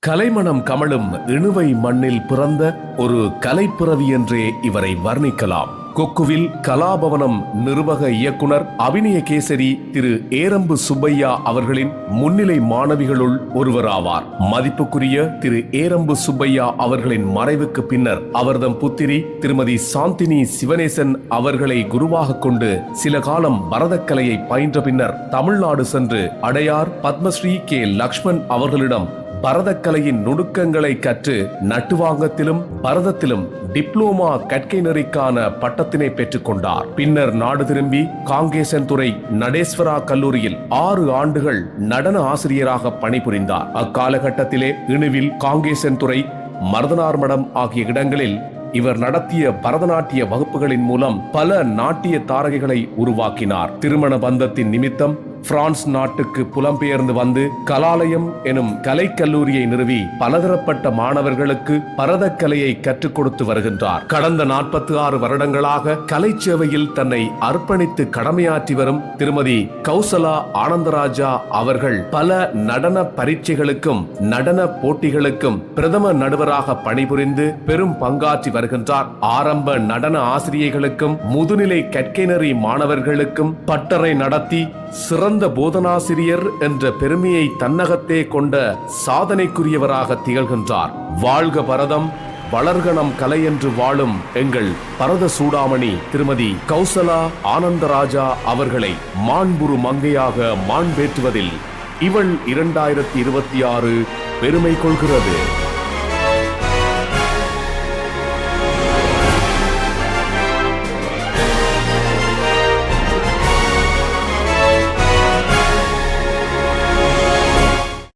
கலைமணம் கமழும் இணுவை மண்ணில் பிறந்த ஒரு கலைப்பிறவி என்றே இவரை வர்ணிக்கலாம். கொக்குவில் கலாபவனம் நிர்வாக இயக்குனர் அபிநய கேசரி திரு ஏரம்பு சுப்பையா அவர்களின் முன்னிலை மாணவிகளுள் ஒருவராவார். மதிப்புக்குரிய திரு ஏரம்பு சுப்பையா அவர்களின் மறைவுக்கு பின்னர் அவர்தம் புத்திரி திருமதி சாந்தினி சிவனேசன் அவர்களை குருவாக கொண்டு சில காலம் பரதக்கலையை பயின்ற பின்னர் தமிழ்நாடு சென்று அடையார் பத்மஸ்ரீ கே லக்ஷ்மண் அவர்களிடம் பரதக்கலையின் நுணுக்கங்களை கற்று நட்டுவாங்கத்திலும் பரதத்திலும் டிப்ளோமா கற்கை நெறிக்கான பட்டத்தினை பெற்றுக் கொண்டார். பின்னர் நாடு திரும்பி காங்கேசன்துறை நடேஸ்வரா கல்லூரியில் 6 ஆண்டுகள் நடன ஆசிரியராக பணிபுரிந்தார். அக்காலகட்டத்திலே இணுவில் காங்கேசன்துறை மருதனார் மடம் ஆகிய இடங்களில் இவர் நடத்திய பரதநாட்டிய வகுப்புகளின் மூலம் பல நாட்டிய தாரகைகளை உருவாக்கினார். திருமண பந்தத்தின் நிமித்தம் பிரான்ஸ் நாட்டுக்கு புலம்பெயர்ந்து வந்து கலாலயம் எனும் கலைக்கல்லூரியை நிறுவி பலதரப்பட்ட மாணவர்களுக்கு பரதக்கலையை கற்றுக் கொடுத்து வருகின்றார். கடந்த 46 வருடங்களாக கலை சேவையில் தன்னை அர்ப்பணித்து கடமையாற்றி வரும் திருமதி கௌசலா ஆனந்தராஜா அவர்கள் பல நடன பரீட்சைகளுக்கும் நடன போட்டிகளுக்கும் பிரதம நடுவராக பணிபுரிந்து பெரும் பங்காற்றி வருகின்றார். ஆரம்ப நடன ஆசிரியர்களுக்கும் முதுநிலை கற்கை நெறி மாணவர்களுக்கும் பட்டறை நடத்தி சிறந்த போதனாசிரியர் என்ற பெருமையை தன்னகத்தே கொண்ட சாதனைக்குரியவராக திகழ்கின்றார். வாழ்க பரதம், வளர்கணம் கலை என்று வாழும் எங்கள் பரத சூடாமணி திருமதி கௌசலா ஆனந்தராஜா அவர்களை மாண்புறு மங்கையாக மாண்பேற்றுவதில் இவள் 2026 பெருமை கொள்கிறது.